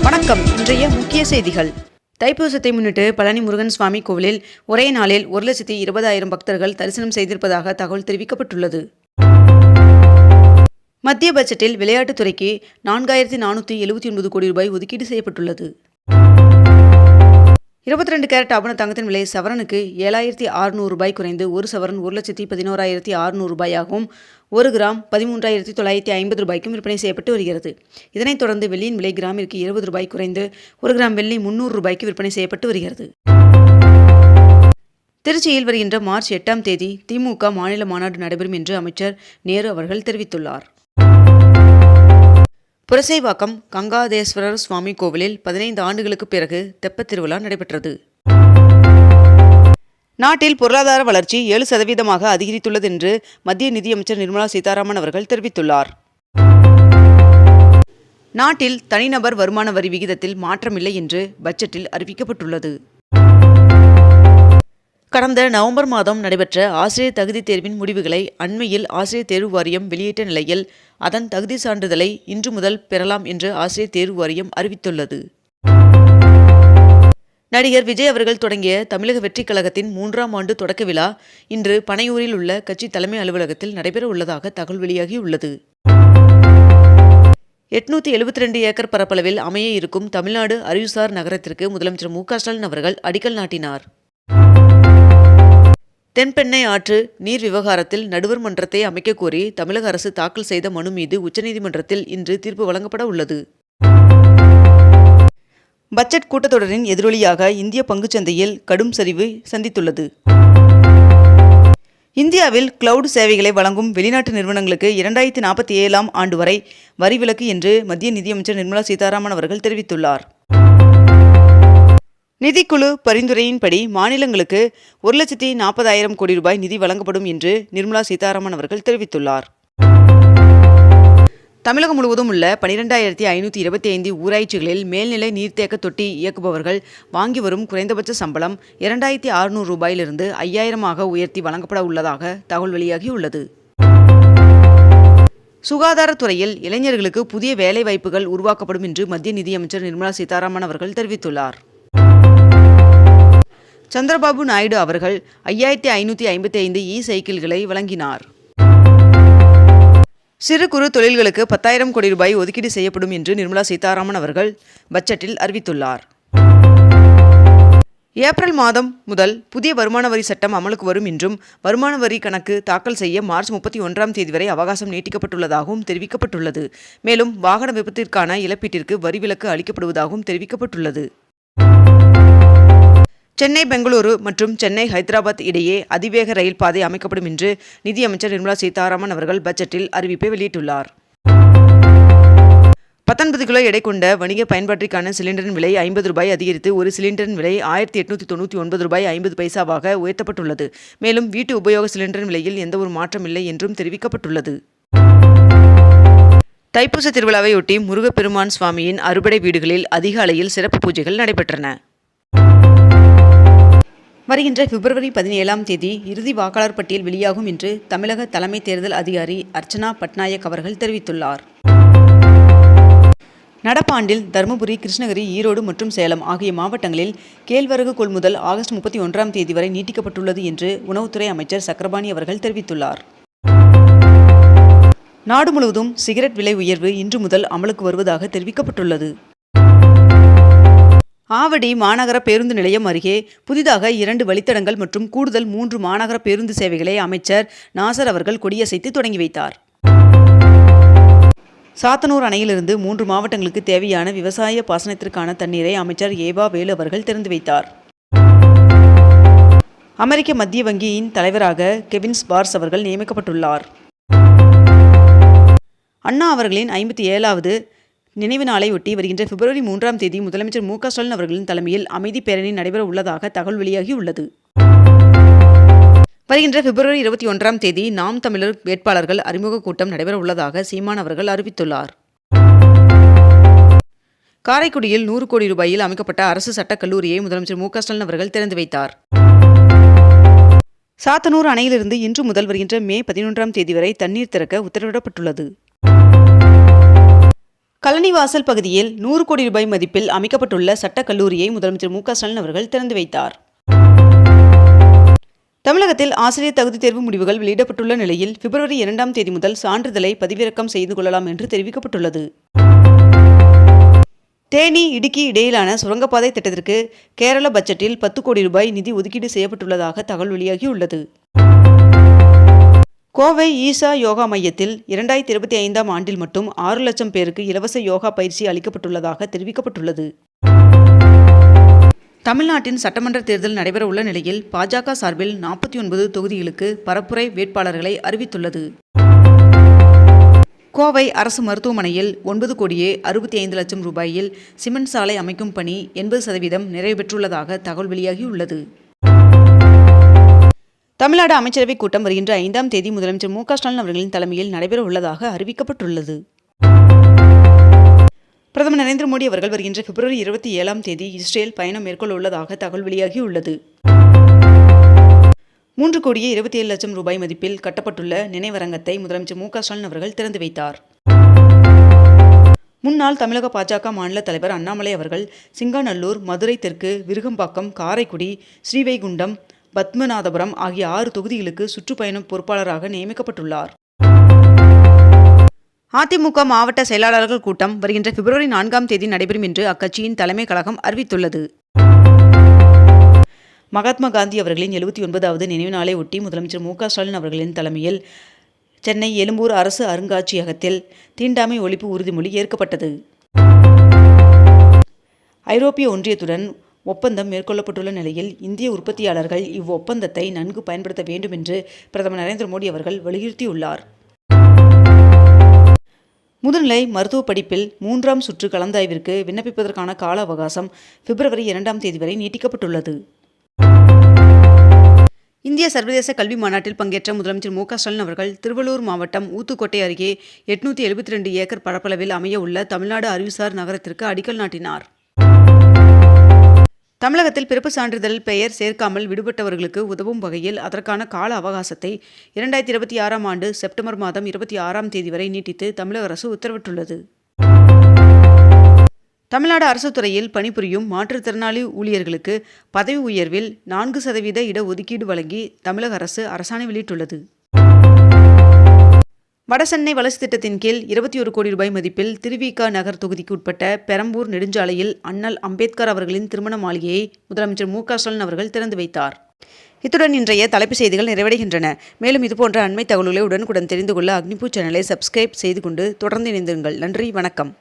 வணக்கம். இன்றைய முக்கிய செய்திகள். தைப்பூசத்தை முன்னிட்டு பழனி முருகன் சுவாமி கோவிலில் ஒரே நாளில் 1,20,000 பக்தர்கள் தரிசனம் செய்திருப்பதாக தகவல் தெரிவிக்கப்பட்டுள்ளது. மத்திய பட்ஜெட்டில் விளையாட்டுத்துறைக்கு 4,479 கோடி ரூபாய் ஒதுக்கீடு செய்யப்பட்டுள்ளது. 22 கேரட் ஆபண தங்கத்தின் விலை சவரனுக்கு 7,600 ரூபாய் குறைந்து ஒரு சவரன் 1,11,600 ரூபாயாகவும் 1 கிராம் 13,950 ரூபாய்க்கும் விற்பனை செய்யப்பட்டு வருகிறது. இதனைத் தொடர்ந்து வெள்ளியின் விலை கிராமிற்கு 20 ரூபாய் குறைந்து 1 கிராம் வெள்ளி 300 ரூபாய்க்கு விற்பனை செய்யப்பட்டு வருகிறது. திருச்சியில் வருகின்ற மார்ச் 8ஆம் தேதி திமுக மாநில மாநாடு நடைபெறும் என்று அமைச்சர் நேரு அவர்கள் தெரிவித்துள்ளார். புரசைவாக்கம் கங்காதேஸ்வரர் சுவாமி கோவிலில் 15 ஆண்டுகளுக்கு பிறகு தெப்பத் திருவிழா நடைபெற்றது. நாட்டில் பொருளாதார வளர்ச்சி 7% அதிகரித்துள்ளது என்று மத்திய நிதியமைச்சர் நிர்மலா சீதாராமன் அவர்கள் தெரிவித்துள்ளார். நாட்டில் தனிநபர் வருமான வரி விகிதத்தில் மாற்றமில்லை என்று பட்ஜெட்டில் அறிவிக்கப்பட்டுள்ளது. கடந்த நவம்பர் மாதம் நடைபெற்ற ஆசிரியர் தகுதி தேர்வின் முடிவுகளை அண்மையில் ஆசிரியர் தேர்வு வாரியம் வெளியிட்ட நிலையில் அதன் தகுதி சான்றிதழை இன்று முதல் பெறலாம் என்று ஆசிரியர் தேர்வு வாரியம் அறிவித்துள்ளது. நடிகர் விஜய் அவர்கள் தொடங்கிய தமிழக வெற்றிக் கழகத்தின் 3ஆம் ஆண்டு தொடக்க விழா இன்று பனையூரில் உள்ள கட்சி தலைமை அலுவலகத்தில் நடைபெற உள்ளதாக தகவல் வெளியாகியுள்ளது. 872 ஏக்கர் பரப்பளவில் அமைய இருக்கும் தமிழ்நாடு அறிவுசார் நகரத்திற்கு முதலமைச்சர் மு.க.ஸ்டாலின் அவர்கள் அடிக்கல் நாட்டினார். தென்பெண்ணை ஆற்று நீர் விவகாரத்தில் நடுவர் மன்றத்தை அமைக்க கோரி தமிழக அரசு தாக்கல் செய்த மனு மீது உச்சநீதிமன்றத்தில் இன்று தீர்ப்பு வழங்கப்பட உள்ளது. பட்ஜெட் கூட்டத்தொடரின் எதிரொலியாக இந்திய பங்குச்சந்தையில் கடும் சரிவு சந்தித்துள்ளது. இந்தியாவில் கிளவுட் சேவைகளை வழங்கும் வெளிநாட்டு நிறுவனங்களுக்கு 2047ஆம் ஆண்டு வரை வரி விலக்கு என்று மத்திய நிதியமைச்சர் நிர்மலா சீதாராமன் அவர்கள் தெரிவித்துள்ளார். நிதிக்குழு பரிந்துரையின்படி மாநிலங்களுக்கு 1,40,000 கோடி ரூபாய் நிதி வழங்கப்படும் என்று நிர்மலா சீதாராமன் அவர்கள் தெரிவித்துள்ளார். தமிழகம் முழுவதும் உள்ள 12,525 ஊராட்சிகளில் மேல்நிலை நீர்த்தேக்க தொட்டி இயக்குபவர்கள் வாங்கி வரும் குறைந்தபட்ச சம்பளம் 2,600 ரூபாயிலிருந்து 5,000ஆக உயர்த்தி வழங்கப்பட உள்ளதாக தகவல் வெளியாகியுள்ளது. சுகாதாரத்துறையில் இளைஞர்களுக்கு புதிய வேலை வாய்ப்புகள் உருவாக்கப்படும் என்று மத்திய நிதியமைச்சர் நிர்மலா சீதாராமன் அவர்கள் தெரிவித்துள்ளார். சந்திரபாபு நாயுடு அவர்கள் 5,555 சைக்கிள்களை வழங்கினார். சிறு குறு தொழில்களுக்கு 10,000 கோடி ரூபாய் ஒதுக்கீடு செய்யப்படும் என்று நிர்மலா சீதாராமன் அவர்கள் பட்ஜெட்டில் அறிவித்துள்ளார். ஏப்ரல் மாதம் முதல் புதிய வருமான வரி சட்டம் அமலுக்கு வரும் என்றும் வருமான வரி கணக்கு தாக்கல் செய்ய மார்ச் 31ஆம் தேதி வரை அவகாசம் நீட்டிக்கப்பட்டுள்ளதாகவும் தெரிவிக்கப்பட்டுள்ளது. மேலும் வாகன விபத்திற்கான இழப்பீட்டிற்கு வரி விலக்கு அளிக்கப்படுவதாகவும் தெரிவிக்கப்பட்டுள்ளது. சென்னை பெங்களூரு மற்றும் சென்னை ஹைதராபாத் இடையே அதிவேக ரயில் பாதை அமைக்கப்படும் என்று நிதியமைச்சர் நிர்மலா சீதாராமன் அவர்கள் பட்ஜெட்டில் அறிவிப்பை வெளியிட்டுள்ளார். 19 கிலோ எடை கொண்ட வணிக பயன்பாட்டிற்கான சிலிண்டரின் விலை 50 ரூபாய் அதிகரித்து ஒரு சிலிண்டரின் விலை 1,899 ரூபாய் 50 பைசாவாக உயர்த்தப்பட்டுள்ளது. மேலும் வீட்டு உபயோக சிலிண்டரின் விலையில் எந்த ஒரு மாற்றம் இல்லை என்றும் தெரிவிக்கப்பட்டுள்ளது. தைப்பூச திருவிழாவையொட்டி முருகப்பெருமான் சுவாமியின் அறுபடை வீடுகளில் அதிகாலையில் சிறப்பு பூஜைகள் நடைபெற்றன. வருகின்ற பிப்ரவரி 17ஆம் தேதி இறுதி வாக்காளர் பட்டியல் வெளியாகும் என்று தமிழக தலைமை தேர்தல் அதிகாரி அர்ச்சனா பட்நாயக் அவர்கள் தெரிவித்துள்ளார். நடப்பாண்டில் தருமபுரி, கிருஷ்ணகிரி, ஈரோடு மற்றும் சேலம் ஆகிய மாவட்டங்களில் கேழ்வரகு கொள்முதல் ஆகஸ்ட் 31ஆம் தேதி வரை நீட்டிக்கப்பட்டுள்ளது என்று உணவுத்துறை அமைச்சர் சக்கரபாணி அவர்கள் தெரிவித்துள்ளார். நாடு முழுவதும் சிகரெட் விலை உயர்வு இன்று முதல் அமலுக்கு வருவதாக தெரிவிக்கப்பட்டுள்ளது. ஆவடி மாநகர பேருந்து நிலையம் அருகே புதிதாக 2 வழித்தடங்கள் மற்றும் கூடுதல் 3 மாநகர பேருந்து சேவைகளை அமைச்சர் நாசர் அவர்கள் கொடியசைத்து தொடங்கி வைத்தார். சாத்தனூர் அணையிலிருந்து 3 மாவட்டங்களுக்கு தேவையான விவசாய பாசனத்திற்கான தண்ணீரை அமைச்சர் ஏவா வேலு அவர்கள் திறந்து வைத்தார். அமெரிக்க மத்திய வங்கியின் தலைவராக கெவின் ஸ்பார்ஸ் அவர்கள் நியமிக்கப்பட்டுள்ளார். அண்ணா அவர்களின் 57வது நினைவு நாளை ஒட்டி வருகின்ற பிப்ரவரி 3ஆம் தேதி முதலமைச்சர் மு.க.ஸ்டாலின் அவர்களின் தலைமையில் அமைதி பேரணி நடைபெற உள்ளதாக தகவல் வெளியாகியுள்ளது. வருகின்ற பிப்ரவரி 21ஆம் தேதி நாம் தமிழர் வேட்பாளர்கள் அறிமுக கூட்டம் நடைபெற உள்ளதாக சீமான் அவர்கள் அறிவித்துள்ளார். காரைக்குடியில் 100 கோடி ரூபாயில் அமைக்கப்பட்ட அரசு சட்டக் கல்லூரியை முதலமைச்சர் மு.க.ஸ்டாலின் அவர்கள் திறந்து வைத்தார். சாத்தனூர் அணையிலிருந்து இன்று முதல் வருகின்ற மே 11ஆம் தேதி வரை தண்ணீர் திறக்க உத்தரவிடப்பட்டுள்ளது. கழனிவாசல் பகுதியில் 100 கோடி ரூபாய் மதிப்பில் அமைக்கப்பட்டுள்ள சட்டக் கல்லூரியை முதலமைச்சர் மு க ஸ்டாலின் அவர்கள் திறந்து வைத்தார். தமிழகத்தில் ஆசிரியர் தகுதி தேர்வு முடிவுகள் வெளியிடப்பட்டுள்ள நிலையில் பிப்ரவரி 2ஆம் தேதி முதல் சான்றிதழை பதிவிறக்கம் செய்து கொள்ளலாம் என்று தெரிவிக்கப்பட்டுள்ளது. தேனி இடுக்கி இடையிலான சுரங்கப்பாதை திட்டத்திற்கு கேரள பட்ஜெட்டில் 10 கோடி ரூபாய் நிதி ஒதுக்கீடு செய்யப்பட்டுள்ளதாக தகவல் வெளியாகியுள்ளது. கோவை ஈசா யோகா மையத்தில் 2025ஆம் ஆண்டில் மட்டும் 6 லட்சம் பேருக்கு இலவச யோகா பயிற்சி அளிக்கப்பட்டுள்ளதாக தெரிவிக்கப்பட்டுள்ளது. தமிழ்நாட்டின் சட்டமன்ற தேர்தல் நடைபெற உள்ள நிலையில் பாஜக சார்பில் 49 தொகுதிகளுக்கு பரப்புரை வேட்பாளர்களை அறிவித்துள்ளது. கோவை அரசு மருத்துவமனையில் 9 கோடியே 65 லட்சம் ரூபாயில் சிமெண்ட் சாலை அமைக்கும் பணி 80% நிறைவு பெற்றுள்ளதாக தகவல் வெளியாகியுள்ளது. தமிழ்நாடு அமைச்சரவைக் கூட்டம் வருகின்ற 5ஆம் தேதி முதலமைச்சர் மு க ஸ்டாலின் அவர்களின் தலைமையில் நடைபெற உள்ளதாக அறிவிக்கப்பட்டுள்ளது. பிரதமர் நரேந்திர மோடி அவர்கள் வருகின்ற பிப்ரவரி 27ஆம் தேதி இஸ்ரேல் பயணம் மேற்கொள்ள உள்ளதாக தகவல் வெளியாகியுள்ளது. 3 கோடியே 27 லட்சம் ரூபாய் மதிப்பில் கட்டப்பட்டுள்ள நினைவரங்கத்தை முதலமைச்சர் மு க ஸ்டாலின் அவர்கள் திறந்து வைத்தார். முன்னாள் தமிழக பாஜக மாநில தலைவர் அண்ணாமலை அவர்கள் சிங்காநல்லூர், மதுரை தெற்கு, விருகம்பாக்கம், காரைக்குடி, ஸ்ரீவைகுண்டம், பத்மநாதபுரம் ஆகிய 6 தொகுதிகளுக்கு சுற்றுப்பயணம் பொறுப்பாளராக நியமிக்கப்பட்டுள்ளார். அதிமுக மாவட்ட செயலாளர்கள் கூட்டம் வருகின்ற பிப்ரவரி 4ஆம் தேதி நடைபெறும் என்று அக்கட்சியின் தலைமை கழகம் அறிவித்துள்ளது. மகாத்மா காந்தி அவர்களின் 79வது நினைவு நாளை ஒட்டி முதலமைச்சர் மு க ஸ்டாலின் அவர்களின் தலைமையில் சென்னை எழும்பூர் அரசு அருங்காட்சியகத்தில் தீண்டாமை ஒழிப்பு உறுதிமொழி ஏற்கப்பட்டது. ஐரோப்பிய ஒன்றியத்துடன் ஒப்பந்தம் மேற்கொள்ளப்பட்டுள்ள நிலையில் இந்திய உற்பத்தியாளர்கள் இவ்வொப்பந்தத்தை நன்கு பயன்படுத்த வேண்டும் என்று பிரதமர் நரேந்திர மோடி அவர்கள் வலியுறுத்தியுள்ளார். முதுநிலை மருத்துவ படிப்பில் 3ஆம் சுற்று கலந்தாய்விற்கு விண்ணப்பிப்பதற்கான கால அவகாசம் பிப்ரவரி 2ஆம் தேதி வரை நீட்டிக்கப்பட்டுள்ளது. இந்திய சர்வதேச கல்வி மாநாட்டில் பங்கேற்ற முதலமைச்சர் மு க ஸ்டாலின் அவர்கள் திருவள்ளூர் மாவட்டம் ஊத்துக்கோட்டை அருகே 872 ஏக்கர் பரப்பளவில் அமைய உள்ள தமிழ்நாடு அறிவுசார் நகரத்திற்கு அடிக்கல் நாட்டினார். தமிழகத்தில் பிறப்பு சான்றிதழ் பெயர் சேர்க்காமல் விடுபட்டவர்களுக்கு உதவும் வகையில் அதற்கான கால அவகாசத்தை 2026ஆம் ஆண்டு செப்டம்பர் மாதம் 26ஆம் தேதி வரை நீட்டித்து தமிழக அரசு உத்தரவிட்டுள்ளது. தமிழ்நாடு அரசு துறையில் பணிபுரியும் மாற்றுத்திறனாளி ஊழியர்களுக்கு பதவி உயர்வில் 4% இட ஒதுக்கீடு வழங்கி தமிழக அரசு அரசாணை வெளியிட்டுள்ளது. வடசென்னை வளர்ச்சி திட்டத்தின் கீழ் 21 கோடி ரூபாய் மதிப்பில் திருவிக நகர் தொகுதிக்கு உட்பட்ட பெரம்பூர் நெடுஞ்சாலையில் அண்ணல் அம்பேத்கர் அவர்களின் திருமண மாளிகையை முதலமைச்சர் மு க ஸ்டாலின் அவர்கள் திறந்து வைத்தார். இத்துடன் இன்றைய தலைப்புச் செய்திகள் நிறைவடைகின்றன. மேலும் இதுபோன்ற அண்மை தகவல்களை உடனுக்குடன் தெரிந்து கொள்ள அக்னிபூ சேனலை சப்ஸ்கிரைப் செய்து கொண்டு தொடர்ந்து இணைந்திருங்கள். நன்றி, வணக்கம்.